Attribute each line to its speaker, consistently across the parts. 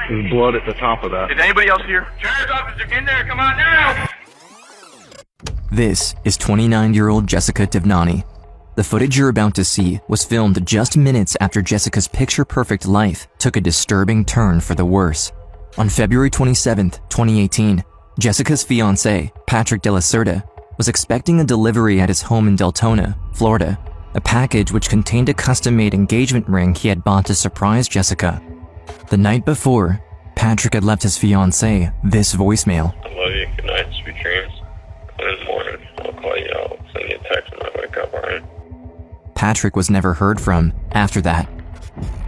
Speaker 1: There's blood at the top of that.
Speaker 2: Is anybody else here? Sheriff's officer in there, come on now!
Speaker 3: This is 29-year-old Jessica Devnani. The footage you're about to see was filmed just minutes after Jessica's picture-perfect life took a disturbing turn for the worse. On February 27, 2018, Jessica's fiancé, Patrick De La Cerda, was expecting a delivery at his home in Deltona, Florida, a package which contained a custom-made engagement ring he had bought to surprise Jessica. The night before, Patrick had left his fiancée this voicemail.
Speaker 4: I love you. Good night. Sweet dreams. In the morning, I'll call you. I'll send you a text when I wake up, alright?
Speaker 3: Patrick was never heard from after that.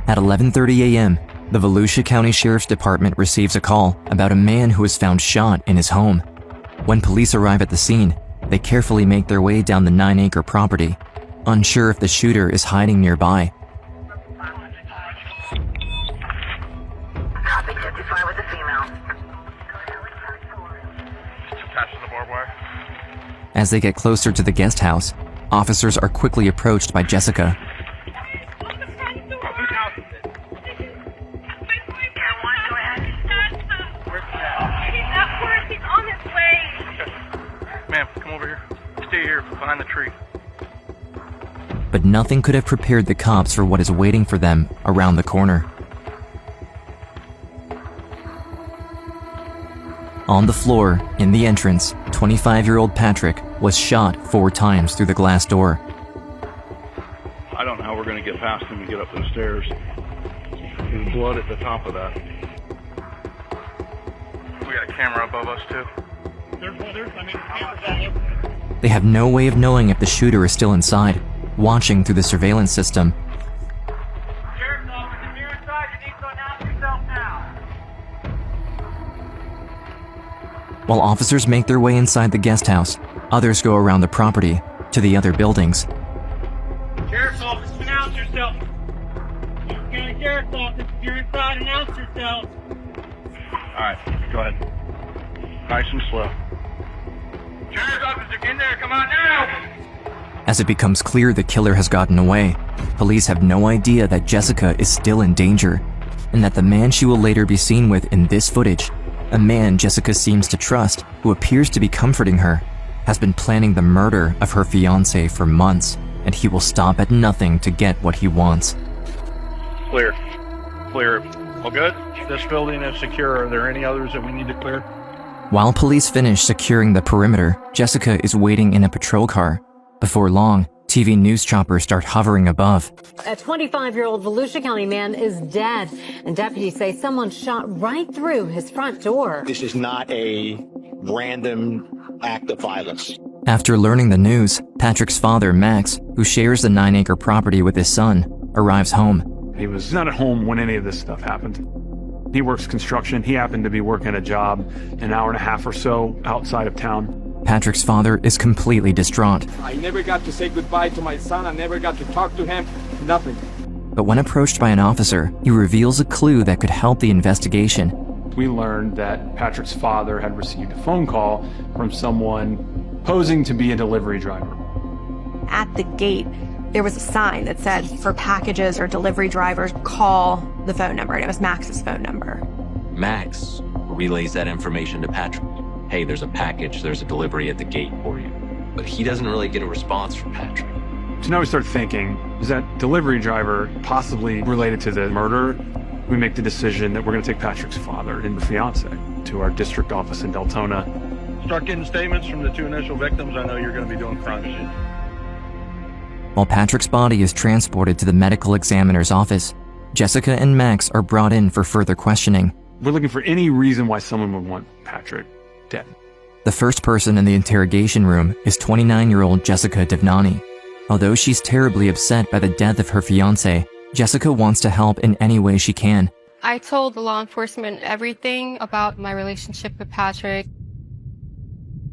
Speaker 3: At 11:30 a.m., the Volusia County Sheriff's Department receives a call about a man who was found shot in his home. When police arrive at the scene, they carefully make their way down the 9-acre property, unsure if the shooter is hiding nearby.
Speaker 5: Copy 55 with the female.
Speaker 2: Attached to the barbed wire.
Speaker 3: As they get closer to the guest house, officers are quickly approached by Jessica.
Speaker 2: Ma'am, come over here. Stay here, behind the tree.
Speaker 3: But nothing could have prepared the cops for what is waiting for them around the corner. On the floor, in the entrance, 25-year-old Patrick was shot 4 times through the glass door.
Speaker 1: I don't know how we're going to get past him and get up those stairs. There's blood at the top of that.
Speaker 2: We got a camera above us, too.
Speaker 3: They have no way of knowing if the shooter is still inside, watching through the surveillance system.
Speaker 2: Sheriff's office, if you're inside, you need to announce yourself now.
Speaker 3: While officers make their way inside the guest house, others go around the property to the other buildings.
Speaker 6: Sheriff's office, announce yourself. County Sheriff's office, if you're inside, announce yourself.
Speaker 1: Alright, go ahead. Nice and slow.
Speaker 2: Sheriff's officer in there, come on now!
Speaker 3: As it becomes clear the killer has gotten away, police have no idea that Jessica is still in danger, and that the man she will later be seen with in this footage, a man Jessica seems to trust who appears to be comforting her, has been planning the murder of her fiancé for months, and he will stop at nothing to get what he wants.
Speaker 1: Clear. Clear. All good? This building is secure. Are there any others that we need to clear?
Speaker 3: While police finish securing the perimeter, Jessica is waiting in a patrol car. Before long, TV news choppers start hovering above.
Speaker 7: A 25-year-old Volusia County man is dead, and deputies say someone shot right through his front door.
Speaker 8: This is not a random act of violence.
Speaker 3: After learning the news, Patrick's father, Max, who shares the 9-acre property with his son, arrives home.
Speaker 9: He was not at home when any of this stuff happened. He works construction. He happened to be working a job an hour and a half or so outside of town.
Speaker 3: Patrick's father is completely distraught.
Speaker 10: I never got to say goodbye to my son. I never got to talk to him. Nothing.
Speaker 3: But when approached by an officer, he reveals a clue that could help the investigation.
Speaker 9: We learned that Patrick's father had received a phone call from someone posing to be a delivery driver.
Speaker 11: At the gate, there was a sign that said, for packages or delivery drivers, call the phone number, and it was Max's phone number.
Speaker 12: Max relays that information to Patrick. Hey, there's a package, there's a delivery at the gate for you. But he doesn't really get a response from Patrick.
Speaker 9: So now we start thinking, is that delivery driver possibly related to the murder? We make the decision that we're going to take Patrick's father and the fiance to our district office in Deltona.
Speaker 1: Start getting statements from the 2 initial victims. I know you're going to be doing crime scene.
Speaker 3: While Patrick's body is transported to the medical examiner's office, Jessica and Max are brought in for further questioning.
Speaker 9: We're looking for any reason why someone would want Patrick dead.
Speaker 3: The first person in the interrogation room is 29-year-old Jessica Devnani. Although she's terribly upset by the death of her fiancé, Jessica wants to help in any way she can.
Speaker 13: I told the law enforcement everything about my relationship with Patrick.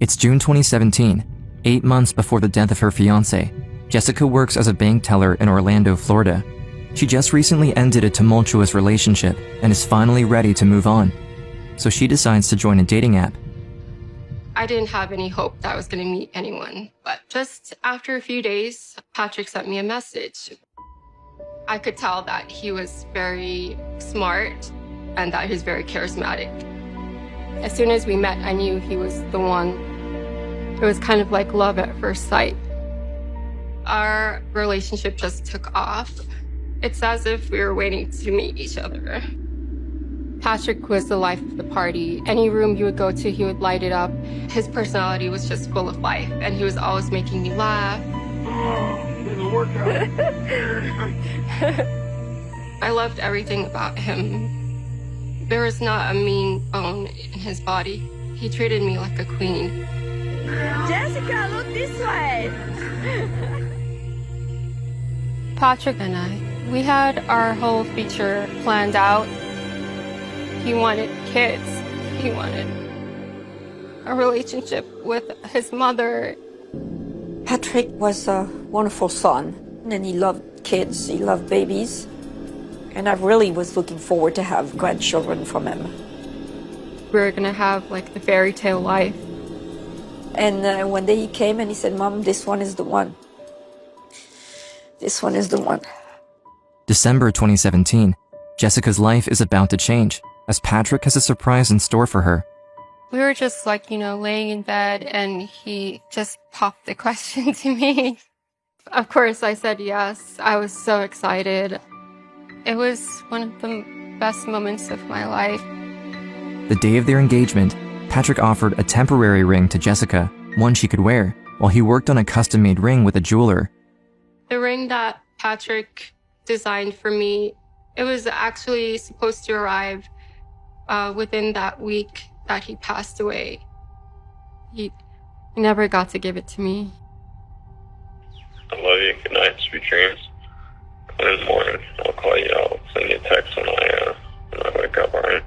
Speaker 3: It's June 2017, 8 months before the death of her fiancé. Jessica works as a bank teller in Orlando, Florida. She just recently ended a tumultuous relationship and is finally ready to move on. So she decides to join a dating app.
Speaker 13: I didn't have any hope that I was going to meet anyone, but just after a few days, Patrick sent me a message. I could tell that he was very smart, and that he's very charismatic. As soon as we met, I knew he was the one. It was kind of like love at first sight. Our relationship just took off. It's as if we were waiting to meet each other. Patrick was the life of the party. Any room you would go to, he would light it up. His personality was just full of life, and he was always making me laugh. I loved everything about him. There was not a mean bone in his body. He treated me like a queen.
Speaker 5: Jessica, look this way.
Speaker 13: Patrick and I, we had our whole future planned out. He wanted kids. He wanted a relationship with his mother.
Speaker 5: Patrick was a wonderful son, and he loved kids, he loved babies. And I really was looking forward to have grandchildren from him.
Speaker 13: We were gonna have like the fairy tale life.
Speaker 5: And one day he came and he said, Mom, this one is the one. This one is the one.
Speaker 3: December 2017, Jessica's life is about to change as Patrick has a surprise in store for her.
Speaker 13: We were just like, laying in bed, and he just popped the question to me. Of course, I said yes. I was so excited. It was one of the best moments of my life.
Speaker 3: The day of their engagement, Patrick offered a temporary ring to Jessica, one she could wear, while he worked on a custom-made ring with a jeweler.
Speaker 13: The ring that Patrick designed for me, it was actually supposed to arrive within that week that he passed away. He never got to give it to me.
Speaker 4: I love you. Good night. Sweet dreams. In the morning, I'll call you. I'll send you a text when I wake up, alright?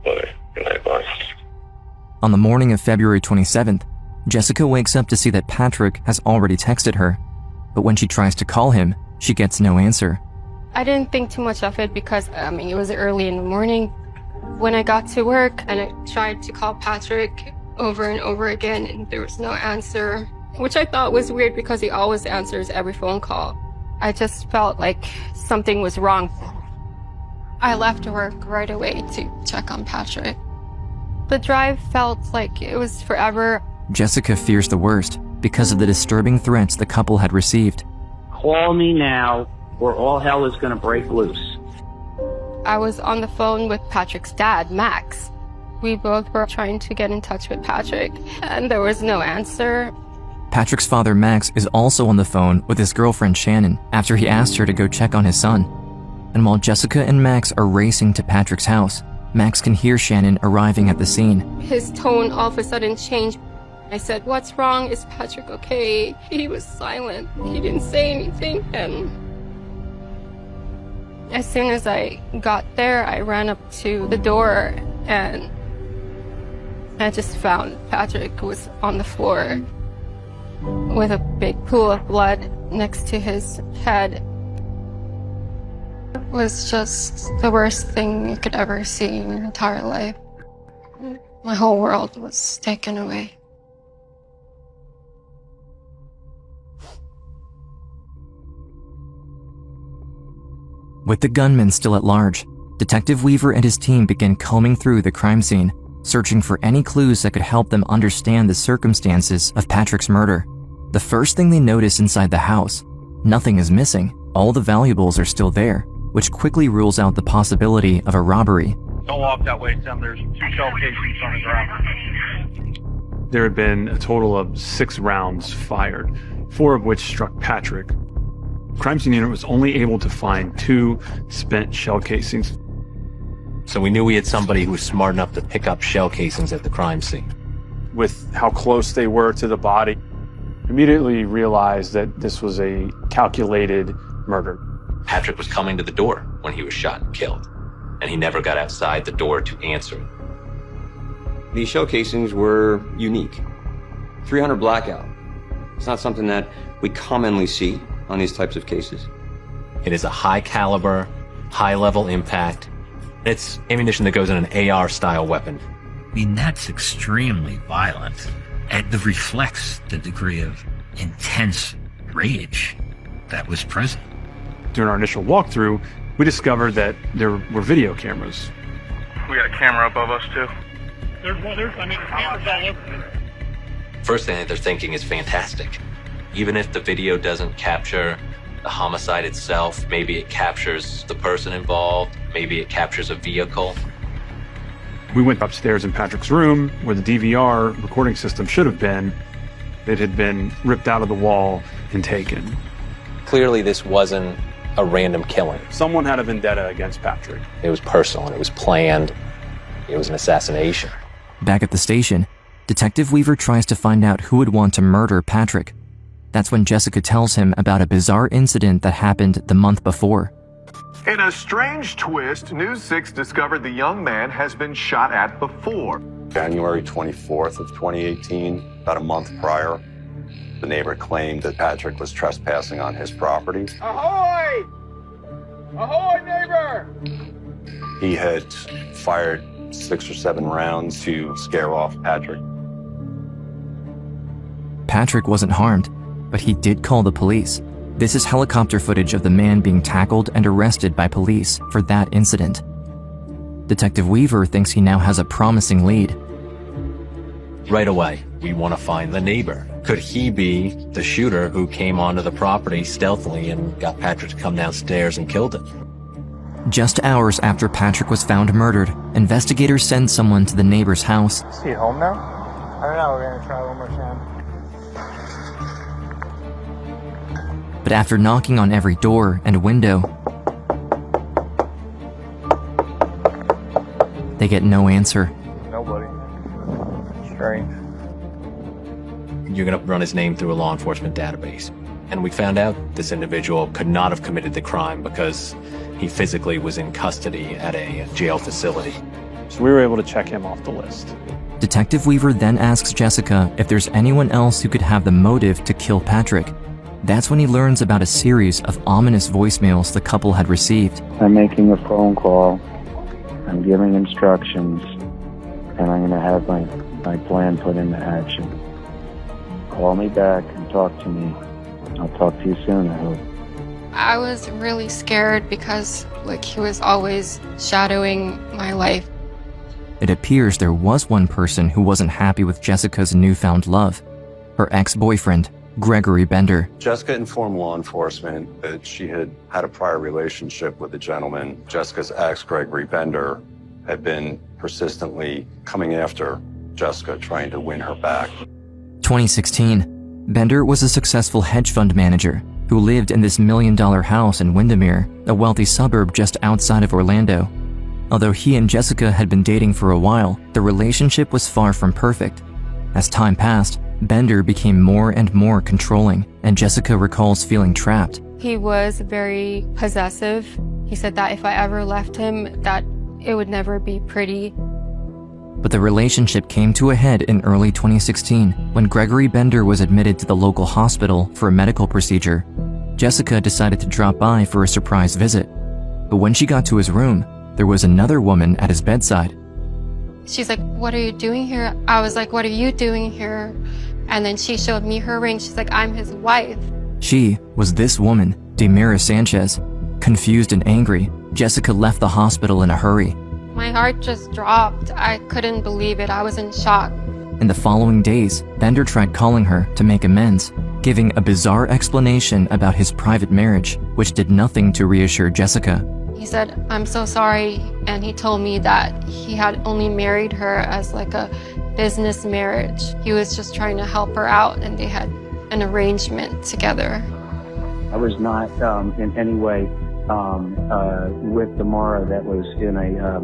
Speaker 4: Love you. Good night. Bye.
Speaker 3: On the morning of February 27th, Jessica wakes up to see that Patrick has already texted her. But when she tries to call him, she gets no answer.
Speaker 13: I didn't think too much of it because, it was early in the morning. When I got to work and I tried to call Patrick over and over again, and there was no answer, which I thought was weird because he always answers every phone call. I just felt like something was wrong. I left work right away to check on Patrick. The drive felt like it was forever.
Speaker 3: Jessica fears the worst because of the disturbing threats the couple had received.
Speaker 14: Call me now, or all hell is going to break loose.
Speaker 13: I was on the phone with Patrick's dad, Max. We both were trying to get in touch with Patrick, and there was no answer.
Speaker 3: Patrick's father, Max, is also on the phone with his girlfriend, Shannon, after he asked her to go check on his son. And while Jessica and Max are racing to Patrick's house, Max can hear Shannon arriving at the scene.
Speaker 13: His tone all of a sudden changed. I said, "What's wrong? Is Patrick okay?" He was silent. He didn't say anything, and as soon as I got there, I ran up to the door, and I just found Patrick was on the floor with a big pool of blood next to his head. It was just the worst thing you could ever see in your entire life. My whole world was taken away.
Speaker 3: With the gunman still at large, Detective Weaver and his team begin combing through the crime scene, searching for any clues that could help them understand the circumstances of Patrick's murder. The first thing they notice inside the house, nothing is missing. All the valuables are still there, which quickly rules out the possibility of a robbery.
Speaker 1: Don't walk that way, Sam. There's 2 shell casings on the ground.
Speaker 9: There had been a total of 6 rounds fired, 4 of which struck Patrick. Crime scene unit was only able to find 2 spent shell casings.
Speaker 12: So we knew we had somebody who was smart enough to pick up shell casings at the crime scene.
Speaker 9: With how close they were to the body, immediately realized that this was a calculated murder.
Speaker 12: Patrick was coming to the door when he was shot and killed, and he never got outside the door to answer.
Speaker 15: These shell casings were unique. 300 blackout. It's not something that we commonly see on these types of cases.
Speaker 12: It is a high caliber, high level impact. It's ammunition that goes in an AR style weapon.
Speaker 16: I mean, that's extremely violent, and it reflects the degree of intense rage that was present.
Speaker 9: During our initial walkthrough, we discovered that there were video cameras
Speaker 1: We got a camera above us too.
Speaker 6: There's cameras all over.
Speaker 12: First thing that they're thinking is fantastic. Even if the video doesn't capture the homicide itself, maybe it captures the person involved, maybe it captures a vehicle.
Speaker 9: We went upstairs in Patrick's room where the DVR recording system should have been. It had been ripped out of the wall and taken.
Speaker 12: Clearly this wasn't a random killing.
Speaker 9: Someone had a vendetta against Patrick.
Speaker 12: It was personal and it was planned. It was an assassination.
Speaker 3: Back at the station, Detective Weaver tries to find out who would want to murder Patrick. That's when Jessica tells him about a bizarre incident that happened the month before.
Speaker 17: In a strange twist, News 6 discovered the young man has been shot at before.
Speaker 18: January 24th of 2018, about a month prior, the neighbor claimed that Patrick was trespassing on his property.
Speaker 10: Ahoy! Ahoy, neighbor!
Speaker 18: He had fired 6 or 7 rounds to scare off Patrick.
Speaker 3: Patrick wasn't harmed, but he did call the police. This is helicopter footage of the man being tackled and arrested by police for that incident. Detective Weaver thinks he now has a promising lead.
Speaker 12: Right away, we want to find the neighbor. Could he be the shooter who came onto the property stealthily and got Patrick to come downstairs and killed him?
Speaker 3: Just hours after Patrick was found murdered, investigators send someone to the neighbor's house.
Speaker 19: Is he home now? I don't know, we're gonna try one more time.
Speaker 3: But after knocking on every door and window, they get no answer.
Speaker 19: Nobody. Strange.
Speaker 12: You're going to run his name through a law enforcement database. And we found out this individual could not have committed the crime because he physically was in custody at a jail facility.
Speaker 9: So we were able to check him off the list.
Speaker 3: Detective Weaver then asks Jessica if there's anyone else who could have the motive to kill Patrick. That's when he learns about a series of ominous voicemails the couple had received.
Speaker 20: I'm making a phone call, I'm giving instructions, and I'm going to have my plan put into action. Call me back and talk to me. I'll talk to you soon, I hope.
Speaker 13: I was really scared because, he was always shadowing my life.
Speaker 3: It appears there was one person who wasn't happy with Jessica's newfound love, her ex-boyfriend, Gregory Bender.
Speaker 18: Jessica informed law enforcement that she had had a prior relationship with a gentleman. Jessica's ex, Gregory Bender, had been persistently coming after Jessica, trying to win her back.
Speaker 3: 2016, Bender was a successful hedge fund manager who lived in this $1 million house in Windermere, a wealthy suburb just outside of Orlando. Although he and Jessica had been dating for a while, the relationship was far from perfect. As time passed, Bender became more and more controlling, and Jessica recalls feeling trapped.
Speaker 13: He was very possessive. He said that if I ever left him, that it would never be pretty.
Speaker 3: But the relationship came to a head in early 2016 when Gregory Bender was admitted to the local hospital for a medical procedure. Jessica decided to drop by for a surprise visit. But when she got to his room, there was another woman at his bedside.
Speaker 13: She's like, "What are you doing here?" I was like, "What are you doing here?" And then she showed me her ring. She's like, "I'm his wife."
Speaker 3: She was this woman, Demira Sanchez. Confused and angry, Jessica left the hospital in a hurry.
Speaker 13: My heart just dropped. I couldn't believe it. I was in shock.
Speaker 3: In the following days, Bender tried calling her to make amends, giving a bizarre explanation about his private marriage, which did nothing to reassure Jessica.
Speaker 13: He said, "I'm so sorry," and he told me that he had only married her as a business marriage. He was just trying to help her out, and they had an arrangement together.
Speaker 20: I was not in any way with Demira that was in a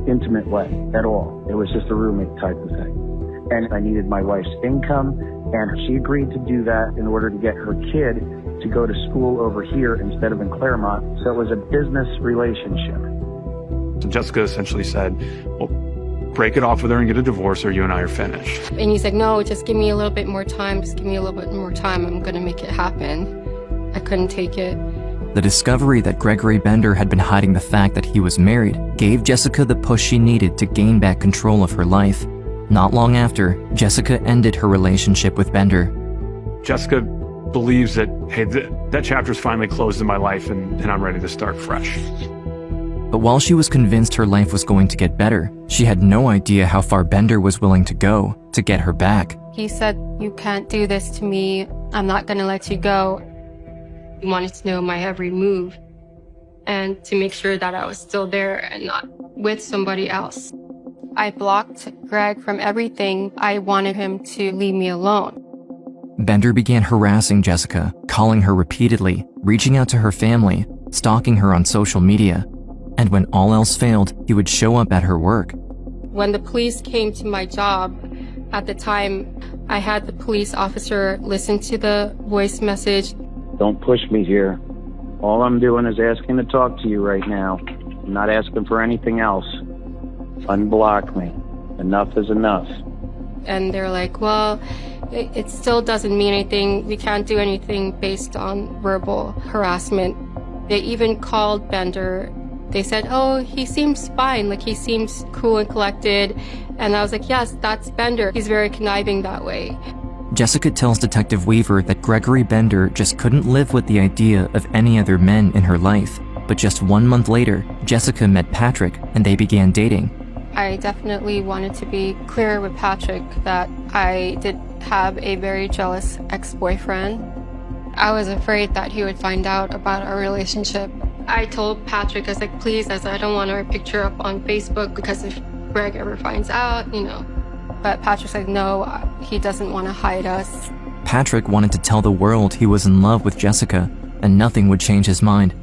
Speaker 20: intimate way at all. It was just a roommate type of thing. And I needed my wife's income, and she agreed to do that in order to get her kid to go to school over here instead of in Claremont. So it was a business relationship.
Speaker 9: So Jessica essentially said, well, break it off with her and get a divorce or you and I are finished.
Speaker 13: And he's like, "No, just give me a little bit more time. Just give me a little bit more time. I'm going to make it happen." I couldn't take it.
Speaker 3: The discovery that Gregory Bender had been hiding the fact that he was married gave Jessica the push she needed to gain back control of her life. Not long after, Jessica ended her relationship with Bender.
Speaker 9: Jessica believes that, hey, that chapter's finally closed in my life and I'm ready to start fresh.
Speaker 3: But while she was convinced her life was going to get better, she had no idea how far Bender was willing to go to get her back.
Speaker 13: He said, "You can't do this to me. I'm not gonna let you go." He wanted to know my every move and to make sure that I was still there and not with somebody else. I blocked Greg from everything. I wanted him to leave me alone.
Speaker 3: Bender began harassing Jessica, calling her repeatedly, reaching out to her family, stalking her on social media. And when all else failed, he would show up at her work.
Speaker 13: When the police came to my job, at the time, I had the police officer listen to the voice message.
Speaker 20: Don't push me here. All I'm doing is asking to talk to you right now. I'm not asking for anything else. Unblock me. Enough is enough.
Speaker 13: And they're like, well, it still doesn't mean anything. We can't do anything based on verbal harassment. They even called Bender. They said, oh, he seems fine. Like, he seems cool and collected. And I was like, yes, that's Bender. He's very conniving that way.
Speaker 3: Jessica tells Detective Weaver that Gregory Bender just couldn't live with the idea of any other men in her life. But just 1 month later, Jessica met Patrick and they began dating.
Speaker 13: I definitely wanted to be clear with Patrick that I did have a very jealous ex-boyfriend. I was afraid that he would find out about our relationship. I told Patrick, I was like, please, I don't want our picture up on Facebook because if Greg ever finds out, you know. But Patrick's like, no, he doesn't want to hide us.
Speaker 3: Patrick wanted to tell the world he was in love with Jessica, and nothing would change his mind.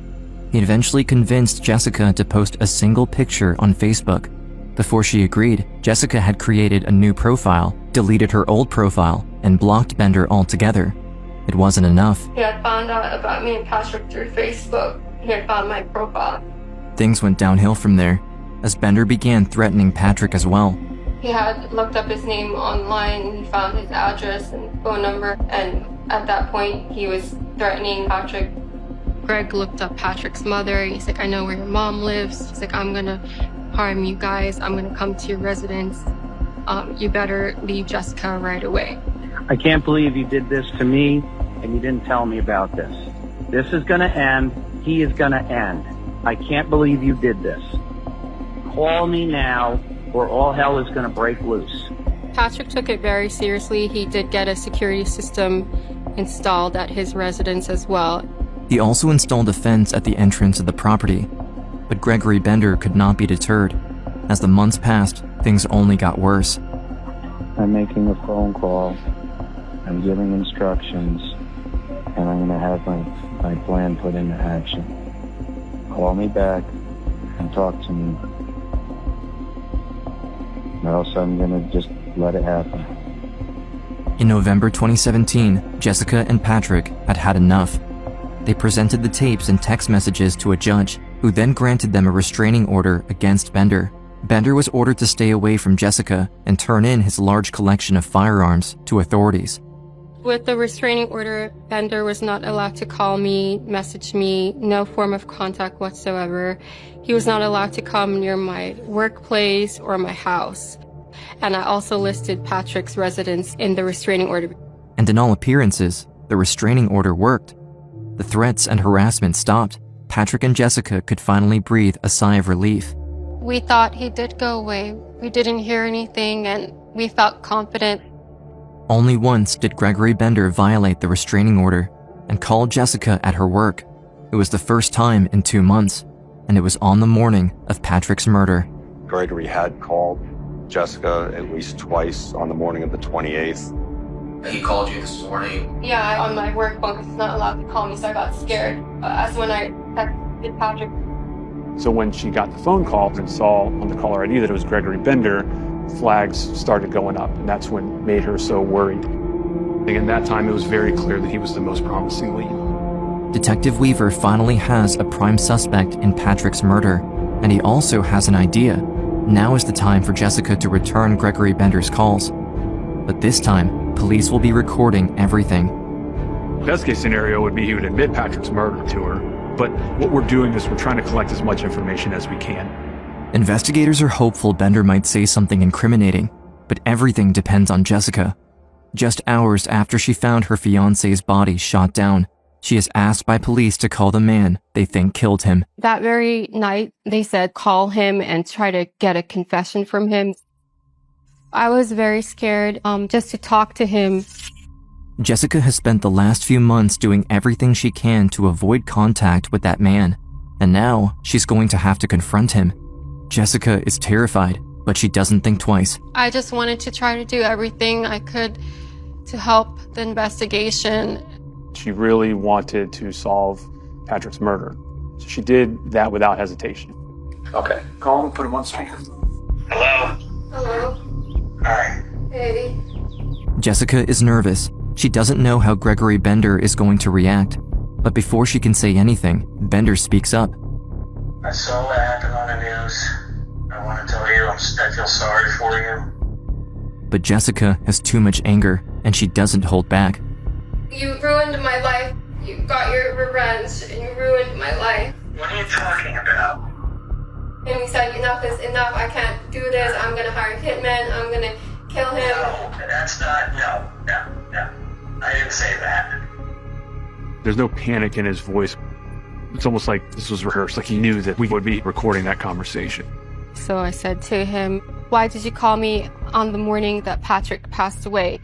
Speaker 3: He eventually convinced Jessica to post a single picture on Facebook. Before she agreed, Jessica had created a new profile, deleted her old profile, and blocked Bender altogether. It wasn't enough.
Speaker 13: He had found out about me and Patrick through Facebook. He had found my profile.
Speaker 3: Things went downhill from there, as Bender began threatening Patrick as well.
Speaker 13: He had looked up his name online and he found his address and phone number, and at that point he was threatening Patrick. Greg looked up Patrick's mother. He's like, I know where your mom lives. He's like, I'm gonna harm you guys. I'm gonna come to your residence. You better leave Jessica right away.
Speaker 20: I can't believe you did this to me and you didn't tell me about this. This is gonna end. He is gonna end. I can't believe you did this. Call me now or all hell is gonna break loose.
Speaker 13: Patrick took it very seriously. He did get a security system installed at his residence as well.
Speaker 3: He also installed a fence at the entrance of the property. But Gregory Bender could not be deterred. As the months passed, things only got worse.
Speaker 20: I'm making a phone call. I'm giving instructions. And I'm going to have my plan put into action. Call me back and talk to me. Or else I'm going to just let it happen.
Speaker 3: In November 2017, Jessica and Patrick had had enough. They presented the tapes and text messages to a judge, who then granted them a restraining order against Bender. Bender was ordered to stay away from Jessica and turn in his large collection of firearms to authorities.
Speaker 13: With the restraining order, Bender was not allowed to call me, message me, no form of contact whatsoever. He was not allowed to come near my workplace or my house. And I also listed Patrick's residence in the restraining order.
Speaker 3: And in all appearances, the restraining order worked. The threats and harassment stopped. Patrick and Jessica could finally breathe a sigh of relief.
Speaker 13: We thought he did go away. We didn't hear anything and we felt confident.
Speaker 3: Only once did Gregory Bender violate the restraining order and call Jessica at her work. It was the first time in 2 months, and it was on the morning of Patrick's murder.
Speaker 18: Gregory had called Jessica at least twice on the morning of the 28th.
Speaker 12: He called you this morning?
Speaker 13: Yeah, on my work phone, because he's not allowed to call me, so I got scared. That's when I texted Patrick.
Speaker 9: So when she got the phone call and saw on the caller ID that it was Gregory Bender, flags started going up, and that's what made her so worried. And at that time, it was very clear that he was the most promising lead.
Speaker 3: Detective Weaver finally has a prime suspect in Patrick's murder, and he also has an idea. Now is the time for Jessica to return Gregory Bender's calls. But this time, police will be recording everything.
Speaker 9: Best case scenario would be he would admit Patrick's murder to her, but what we're doing is we're trying to collect as much information as we can.
Speaker 3: Investigators are hopeful Bender might say something incriminating, but everything depends on Jessica. Just hours after she found her fiancé's body shot down, she is asked by police to call the man they think killed him.
Speaker 13: That very night, they said call him and try to get a confession from him. I was very scared just to talk to him.
Speaker 3: Jessica has spent the last few months doing everything she can to avoid contact with that man, and now she's going to have to confront him. Jessica is terrified, but she doesn't think twice.
Speaker 13: I just wanted to try to do everything I could to help the investigation.
Speaker 9: She really wanted to solve Patrick's murder. So she did that without hesitation.
Speaker 19: Okay. Call him, put him on speaker.
Speaker 6: Hello?
Speaker 13: Hello?
Speaker 6: Hi.
Speaker 13: Hey.
Speaker 3: Jessica is nervous. She doesn't know how Gregory Bender is going to react. But before she can say anything, Bender speaks up.
Speaker 6: I saw what happened on the news. I want to tell you I feel sorry for you.
Speaker 3: But Jessica has too much anger, and she doesn't hold back.
Speaker 13: You ruined my life. You got your revenge, and you ruined my life.
Speaker 6: What are you talking about?
Speaker 13: And we said enough is enough. I can't do this. I'm gonna hire a hitman. I'm gonna kill him.
Speaker 6: No, that's not, no. I didn't say that.
Speaker 9: There's no panic in his voice. It's almost like this was rehearsed, like he knew that we would be recording that conversation.
Speaker 13: So I said to him, why did you call me on the morning that Patrick passed away?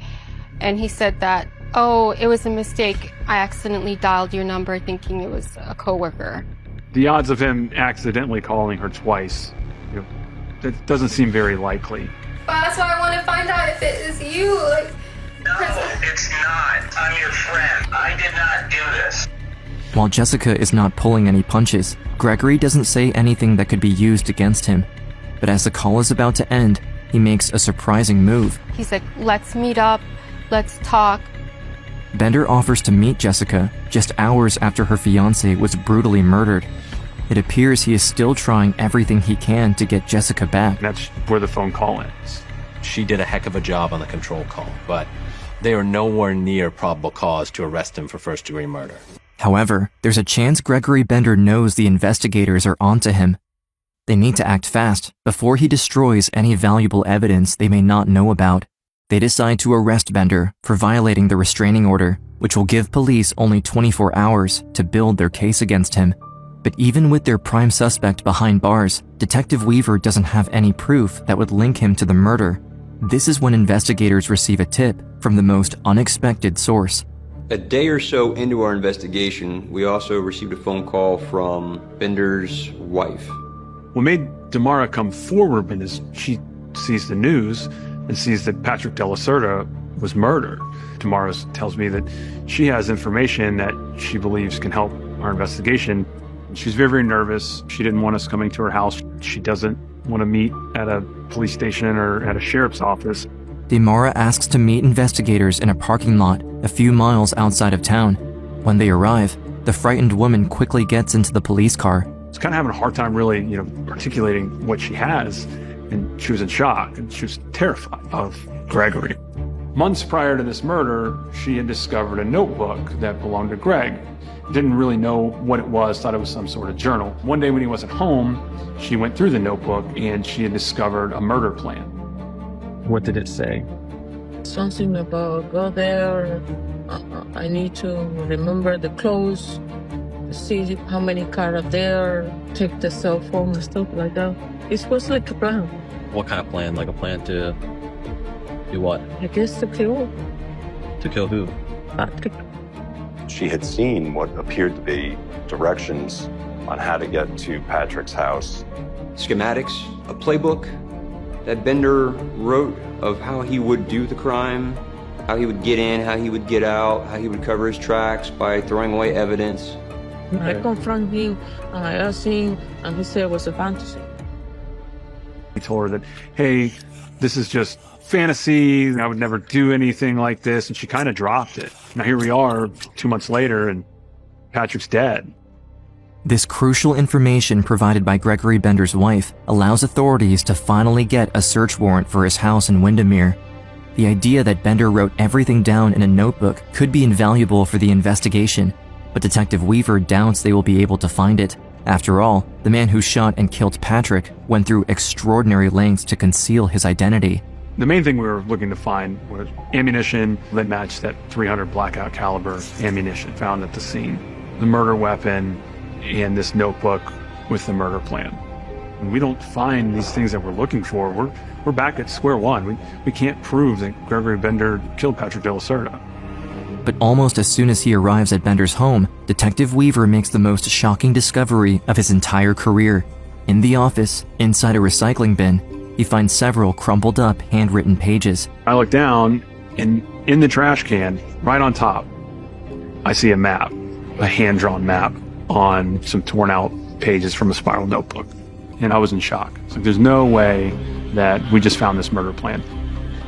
Speaker 13: And he said that, oh, it was a mistake. I accidentally dialed your number thinking it was a coworker.
Speaker 9: The odds of him accidentally calling her twice, that doesn't seem very likely.
Speaker 13: But that's why I want to find out if it is you.
Speaker 6: No, it's not. I'm your friend. I did not do this.
Speaker 3: While Jessica is not pulling any punches, Gregory doesn't say anything that could be used against him. But as the call is about to end, he makes a surprising move.
Speaker 13: He's like, let's meet up. Let's talk.
Speaker 3: Bender offers to meet Jessica just hours after her fiancé was brutally murdered. It appears he is still trying everything he can to get Jessica back.
Speaker 9: That's where the phone call ends.
Speaker 12: She did a heck of a job on the control call, but they are nowhere near probable cause to arrest him for first-degree murder.
Speaker 3: However, there's a chance Gregory Bender knows the investigators are onto him. They need to act fast before he destroys any valuable evidence they may not know about. They decide to arrest Bender for violating the restraining order, which will give police only 24 hours to build their case against him. But even with their prime suspect behind bars, Detective Weaver doesn't have any proof that would link him to the murder. This is when investigators receive a tip from the most unexpected source.
Speaker 15: A day or so into our investigation, we also received a phone call from Bender's wife.
Speaker 9: What made Damara come forward is she sees the news and sees that Patrick De La Cerda was murdered. Damara tells me that she has information that she believes can help our investigation. She's very, very nervous. She didn't want us coming to her house. She doesn't want to meet at a police station or at a sheriff's office.
Speaker 3: Damara asks to meet investigators in a parking lot a few miles outside of town. When they arrive, the frightened woman quickly gets into the police car.
Speaker 9: She's kind of having a hard time really, articulating what she has. And she was in shock and she was terrified of Gregory. Months prior to this murder, she had discovered a notebook that belonged to Greg. Didn't really know what it was, thought it was some sort of journal. One day when he wasn't home, she went through the notebook and she had discovered a murder plan.
Speaker 21: What did it say?
Speaker 22: Something about go there, I need to remember the clothes, see how many cars are there, take the cell phone and stuff like that. It was like a plan.
Speaker 12: What kind of plan? Like a plan to do what?
Speaker 22: I guess to kill.
Speaker 12: To kill who?
Speaker 22: Patrick.
Speaker 18: She had seen what appeared to be directions on how to get to Patrick's house.
Speaker 15: Schematics, a playbook that Bender wrote of how he would do the crime, how he would get in, how he would get out, how he would cover his tracks by throwing away evidence.
Speaker 22: I confronted him and I asked him and he said it was a fantasy.
Speaker 9: He told her that, hey, this is just fantasy. I would never do anything like this. And she kind of dropped it. Now here we are 2 months later and Patrick's dead.
Speaker 3: This crucial information provided by Gregory Bender's wife allows authorities to finally get a search warrant for his house in Windermere. The idea that Bender wrote everything down in a notebook could be invaluable for the investigation, but Detective Weaver doubts they will be able to find it. After all, the man who shot and killed Patrick went through extraordinary lengths to conceal his identity.
Speaker 9: The main thing we were looking to find was ammunition that matched that .300 blackout caliber ammunition found at the scene, the murder weapon, and this notebook with the murder plan. When we don't find these things that we're looking for, we're back at square one. We can't prove that Gregory Bender killed Patrick De La Cerda.
Speaker 3: But almost as soon as he arrives at Bender's home, Detective Weaver makes the most shocking discovery of his entire career. In the office, inside a recycling bin, he finds several crumpled up handwritten pages.
Speaker 9: I look down, and in the trash can, right on top, I see a map, a hand-drawn map on some torn out pages from a spiral notebook. And I was in shock. It's like, there's no way that we just found this murder plan.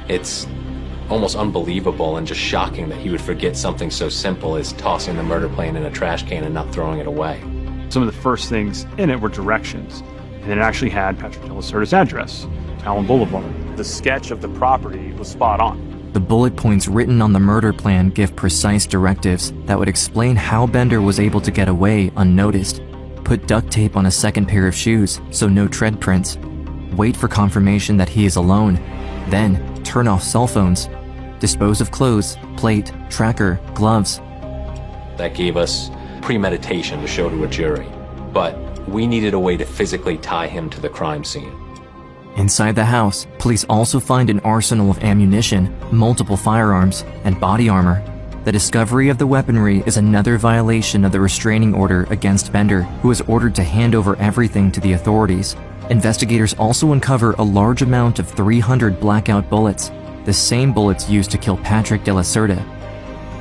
Speaker 12: It's almost unbelievable and just shocking that he would forget something so simple as tossing the murder plan in a trash can and not throwing it away.
Speaker 9: Some of the first things in it were directions, and it actually had Patrick De La Cerda's address, Allen Boulevard. The sketch of the property was spot on.
Speaker 3: The bullet points written on the murder plan give precise directives that would explain how Bender was able to get away unnoticed. Put duct tape on a second pair of shoes so no tread prints. Wait for confirmation that he is alone. Then turn off cell phones. Dispose of clothes, plate, tracker, gloves.
Speaker 12: That gave us premeditation to show to a jury. But we needed a way to physically tie him to the crime scene.
Speaker 3: Inside the house, police also find an arsenal of ammunition, multiple firearms, and body armor. The discovery of the weaponry is another violation of the restraining order against Bender, who is ordered to hand over everything to the authorities. Investigators also uncover a large amount of .300 blackout bullets, the same bullets used to kill Patrick De La Cerda.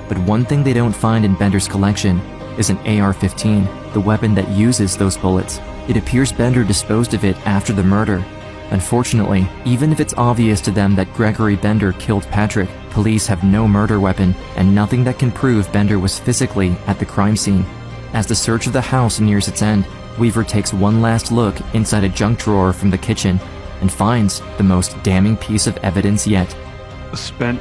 Speaker 3: But one thing they don't find in Bender's collection is an AR-15, the weapon that uses those bullets. It appears Bender disposed of it after the murder. Unfortunately, even if it's obvious to them that Gregory Bender killed Patrick, police have no murder weapon and nothing that can prove Bender was physically at the crime scene. As the search of the house nears its end, Weaver takes one last look inside a junk drawer from the kitchen and finds the most damning piece of evidence yet.
Speaker 9: A spent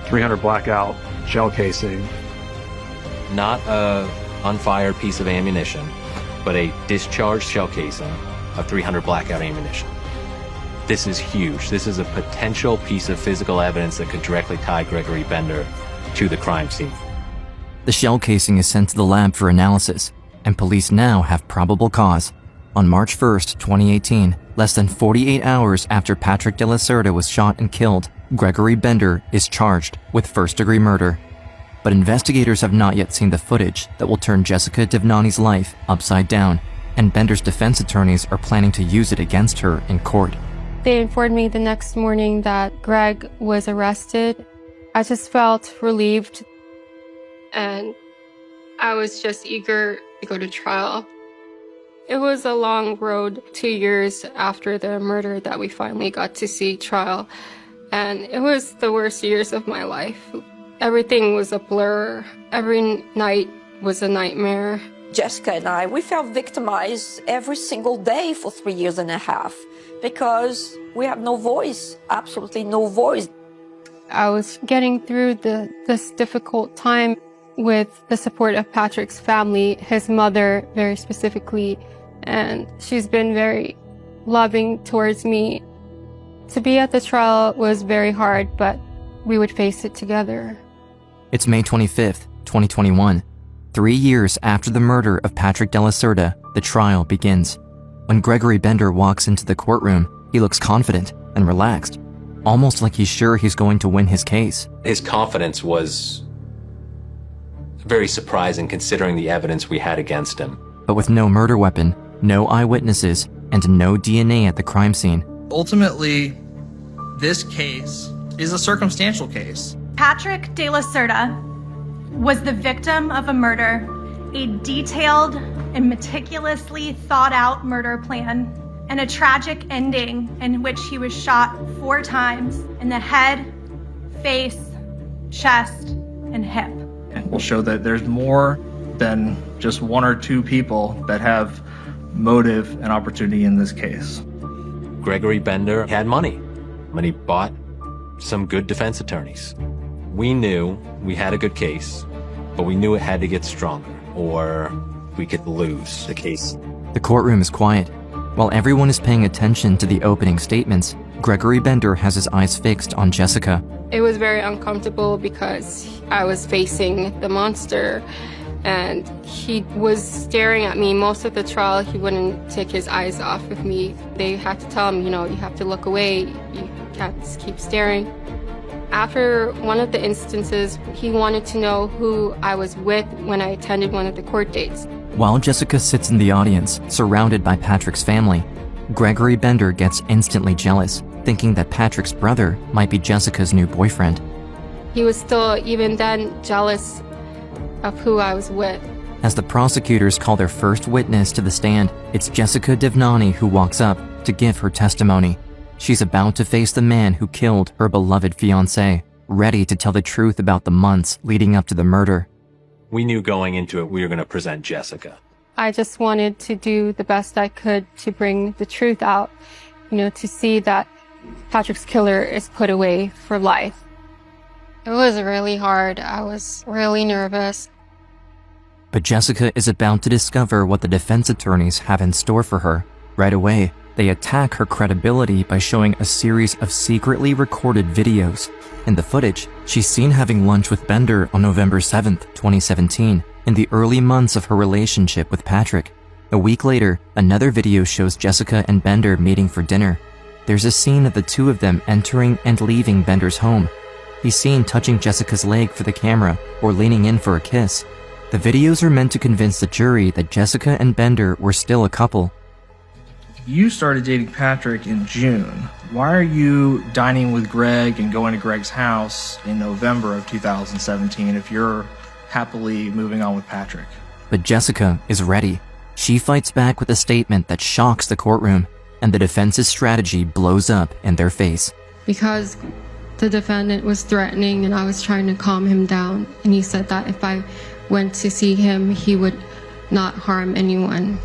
Speaker 9: .300 blackout shell casing.
Speaker 12: Not a unfired piece of ammunition, but a discharged shell casing of .300 blackout ammunition. This is huge. This is a potential piece of physical evidence that could directly tie Gregory Bender to the crime scene.
Speaker 3: The shell casing is sent to the lab for analysis, and police now have probable cause. On March 1st, 2018, less than 48 hours after Patrick De La Cerda was shot and killed, Gregory Bender is charged with first-degree murder. But investigators have not yet seen the footage that will turn Jessica Divnani's life upside down, and Bender's defense attorneys are planning to use it against her in court.
Speaker 13: They informed me the next morning that Greg was arrested. I just felt relieved, and I was just eager to go to trial. It was a long road, 2 years after the murder, that we finally got to see trial, and it was the worst years of my life. Everything was a blur. Every night was a nightmare.
Speaker 5: Jessica and I, we felt victimized every single day for 3.5 years because we have no voice, absolutely no voice.
Speaker 13: I was getting through this difficult time with the support of Patrick's family, his mother very specifically, and she's been very loving towards me. To be at the trial was very hard, but we would face it together.
Speaker 3: It's May 25th, 2021. 3 years after the murder of Patrick De La Cerda, the trial begins. When Gregory Bender walks into the courtroom, he looks confident and relaxed, almost like he's sure he's going to win his case.
Speaker 12: His confidence was very surprising considering the evidence we had against him.
Speaker 3: But with no murder weapon, no eyewitnesses, and no DNA at the crime scene.
Speaker 2: Ultimately, this case is a circumstantial case.
Speaker 7: Patrick De La Cerda was the victim of a murder, a detailed and meticulously thought out murder plan, and a tragic ending in which he was shot 4 times in the head, face, chest, and hip.
Speaker 2: And we'll show that there's more than just 1 or 2 people that have motive and opportunity in this case.
Speaker 12: Gregory Bender had money, and he bought some good defense attorneys. We knew we had a good case, but we knew it had to get stronger, or we could lose the case.
Speaker 3: The courtroom is quiet. While everyone is paying attention to the opening statements, Gregory Bender has his eyes fixed on Jessica.
Speaker 13: It was very uncomfortable because I was facing the monster and he was staring at me. Most of the trial, he wouldn't take his eyes off of me. They had to tell him, you have to look away. You can't just keep staring. After one of the instances, he wanted to know who I was with when I attended one of the court dates.
Speaker 3: While Jessica sits in the audience, surrounded by Patrick's family, Gregory Bender gets instantly jealous, thinking that Patrick's brother might be Jessica's new boyfriend.
Speaker 13: He was still, even then, jealous of who I was with.
Speaker 3: As the prosecutors call their first witness to the stand, it's Jessica Devnani who walks up to give her testimony. She's about to face the man who killed her beloved fiancé, ready to tell the truth about the months leading up to the murder.
Speaker 12: We knew going into it we were going to present Jessica.
Speaker 13: I just wanted to do the best I could to bring the truth out, to see that Patrick's killer is put away for life. It was really hard. I was really nervous.
Speaker 3: But Jessica is about to discover what the defense attorneys have in store for her. Right away, they attack her credibility by showing a series of secretly recorded videos. In the footage, she's seen having lunch with Bender on November 7th, 2017, in the early months of her relationship with Patrick. A week later, another video shows Jessica and Bender meeting for dinner. There's a scene of the two of them entering and leaving Bender's home. He's seen touching Jessica's leg for the camera or leaning in for a kiss. The videos are meant to convince the jury that Jessica and Bender were still a couple.
Speaker 2: You started dating Patrick in June. Why are you dining with Greg and going to Greg's house in November of 2017 if you're happily moving on with Patrick?
Speaker 3: But Jessica is ready. She fights back with a statement that shocks the courtroom, and the defense's strategy blows up in their face.
Speaker 13: Because the defendant was threatening and I was trying to calm him down, and he said that if I went to see him, he would not harm anyone.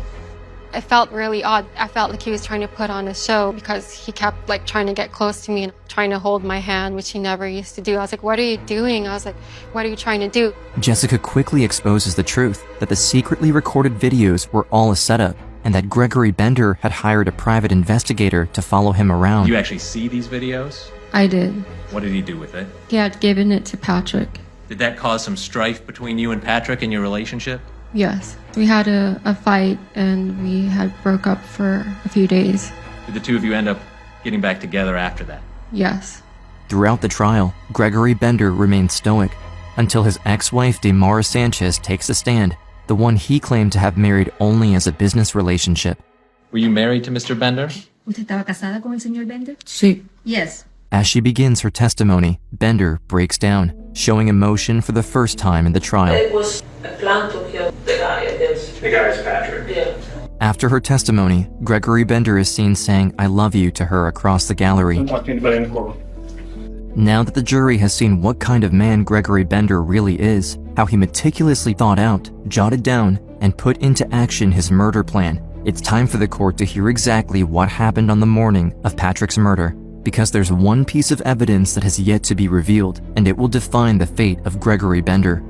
Speaker 13: It felt really odd. I felt like he was trying to put on a show because he kept trying to get close to me and trying to hold my hand, which he never used to do. I was like, what are you doing? I was like, what are you trying to do?
Speaker 3: Jessica quickly exposes the truth that the secretly recorded videos were all a setup and that Gregory Bender had hired a private investigator to follow him around.
Speaker 8: You actually see these videos?
Speaker 13: I did.
Speaker 8: What did he do with it?
Speaker 13: He had given it to Patrick.
Speaker 8: Did that cause some strife between you and Patrick in your relationship?
Speaker 13: Yes. We had a fight and we had broke up for a few days.
Speaker 8: Did the two of you end up getting back together after that?
Speaker 13: Yes.
Speaker 3: Throughout the trial, Gregory Bender remained stoic until his ex-wife Damara Sanchez takes the stand, the one he claimed to have married only as a business relationship.
Speaker 8: Were you married to Mr. Bender?
Speaker 11: ¿Usted estaba casada con el señor Bender?
Speaker 22: Sí.
Speaker 11: Yes.
Speaker 3: As she begins her testimony, Bender breaks down, showing emotion for the first time in the trial.
Speaker 11: It was a plan to kill the guy against.
Speaker 10: The guy is Patrick.
Speaker 11: Yeah.
Speaker 3: After her testimony, Gregory Bender is seen saying "I love you" to her across the gallery.
Speaker 10: Don't talk to anybody in the courtroom.
Speaker 3: Now that the jury has seen what kind of man Gregory Bender really is, how he meticulously thought out, jotted down, and put into action his murder plan, it's time for the court to hear exactly what happened on the morning of Patrick's murder. Because there's one piece of evidence that has yet to be revealed, and it will define the fate of Gregory Bender.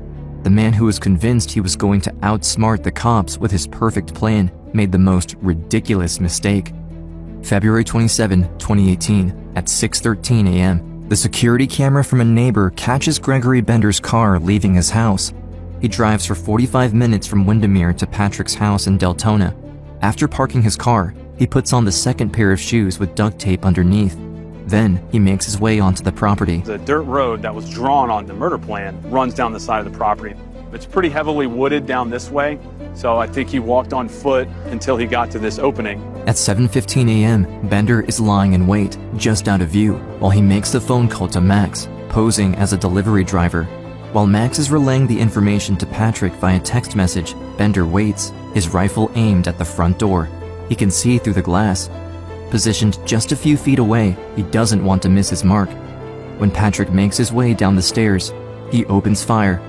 Speaker 3: The man who was convinced he was going to outsmart the cops with his perfect plan made the most ridiculous mistake. February 27, 2018, at 6:13 a.m., the security camera from a neighbor catches Gregory Bender's car leaving his house. He drives for 45 minutes from Windermere to Patrick's house in Deltona. After parking his car, he puts on the second pair of shoes with duct tape underneath. Then, he makes his way onto the property.
Speaker 9: The dirt road that was drawn on the murder plan runs down the side of the property. It's pretty heavily wooded down this way, so I think he walked on foot until he got to this opening.
Speaker 3: At 7:15 a.m., Bender is lying in wait, just out of view, while he makes the phone call to Max, posing as a delivery driver. While Max is relaying the information to Patrick via text message, Bender waits, his rifle aimed at the front door. He can see through the glass. Positioned just a few feet away, he doesn't want to miss his mark. When Patrick makes his way down the stairs, he opens fire,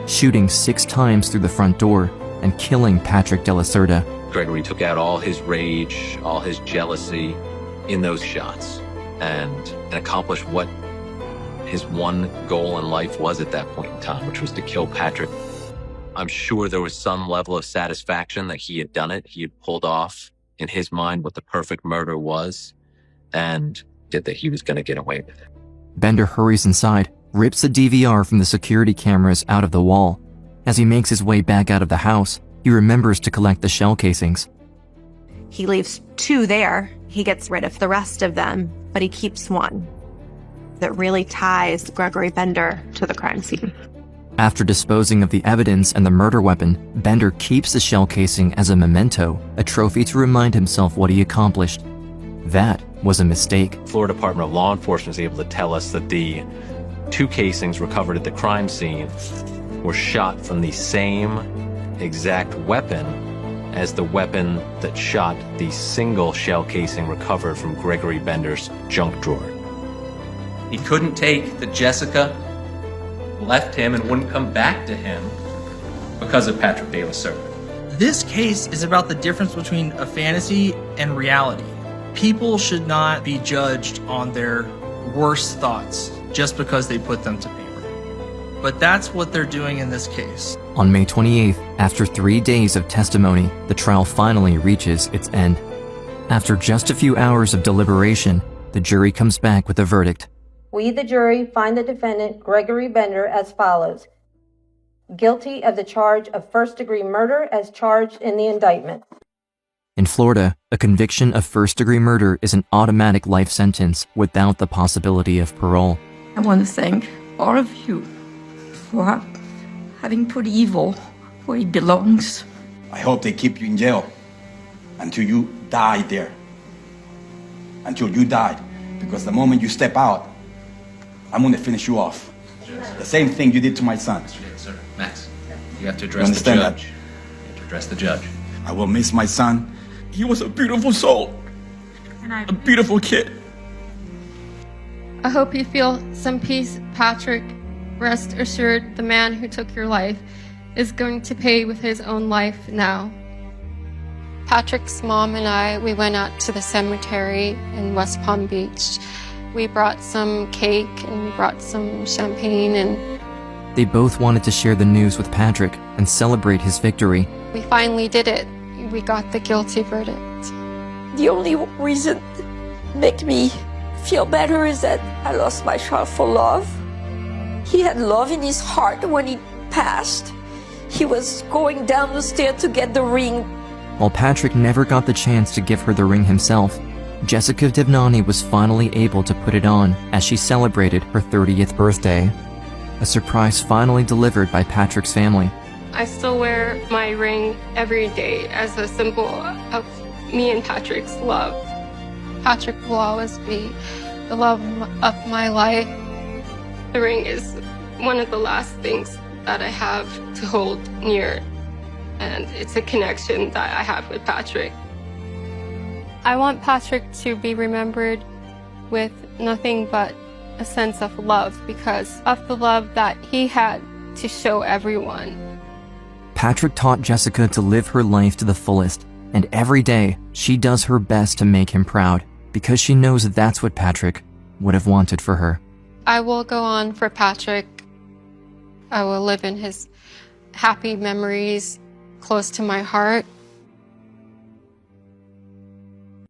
Speaker 3: shooting 6 times through the front door and killing Patrick De La Cerda.
Speaker 12: Gregory took out all his rage, all his jealousy in those shots and accomplished what his one goal in life was at that point in time, which was to kill Patrick. I'm sure there was some level of satisfaction that he had done it. He had pulled off in his mind what the perfect murder was. And suspected that he was going to get away with it.
Speaker 3: Bender hurries inside, rips the DVR from the security cameras out of the wall. As he makes his way back out of the house, he remembers to collect the shell casings.
Speaker 4: He leaves 2 there. He gets rid of the rest of them, but he keeps one that really ties Gregory Bender to the crime scene.
Speaker 3: After disposing of the evidence and the murder weapon, Bender keeps the shell casing as a memento, a trophy to remind himself what he accomplished. That was a mistake.
Speaker 12: Florida Department of Law Enforcement was able to tell us that the 2 casings recovered at the crime scene were shot from the same exact weapon as the weapon that shot the single shell casing recovered from Gregory Bender's junk drawer.
Speaker 8: He couldn't take that Jessica left him and wouldn't come back to him because of Patrick De La Cerda.
Speaker 2: This case is about the difference between a fantasy and reality. People should not be judged on their worst thoughts just because they put them to paper. But that's what they're doing in this case.
Speaker 3: On May 28th, after 3 days of testimony, the trial finally reaches its end. After just a few hours of deliberation, the jury comes back with a verdict.
Speaker 14: We, the jury, find the defendant, Gregory Bender, as follows. Guilty of the charge of first-degree murder as charged in the indictment.
Speaker 3: In Florida, a conviction of first-degree murder is an automatic life sentence without the possibility of parole.
Speaker 5: I want to thank all of you for having put evil where it belongs.
Speaker 23: I hope they keep you in jail until you die there. Until you die. Because the moment you step out, I'm going to finish you off. The same thing you did to my son.
Speaker 8: Sir, Max, you have to address the judge.
Speaker 23: That?
Speaker 8: You have to address the judge.
Speaker 23: I will miss my son. He was a beautiful soul. A beautiful kid.
Speaker 13: I hope you feel some peace, Patrick. Rest assured, the man who took your life is going to pay with his own life now. Patrick's mom and I, we went out to the cemetery in West Palm Beach. We brought some cake and we brought some champagne, and
Speaker 3: They both wanted to share the news with Patrick and celebrate his victory.
Speaker 13: we finally did it. We got the guilty verdict.
Speaker 5: The only reason make me feel better is that I lost my child for love. He had love in his heart when he passed. He was going down the stairs to get the ring.
Speaker 3: While Patrick never got the chance to give her the ring himself, Jessica Devnani was finally able to put it on as she celebrated her 30th birthday. A surprise finally delivered by Patrick's family.
Speaker 13: I still wear my ring every day as a symbol of me and Patrick's love. Patrick will always be the love of my life. The ring is one of the last things that I have to hold near, and it's a connection that I have with Patrick. I want Patrick to be remembered with nothing but a sense of love because of the love that he had to show everyone.
Speaker 3: Patrick taught Jessica to live her life to the fullest, and every day she does her best to make him proud because she knows that's what Patrick would have wanted for her.
Speaker 13: I will go on for Patrick. I will live in his happy memories close to my heart.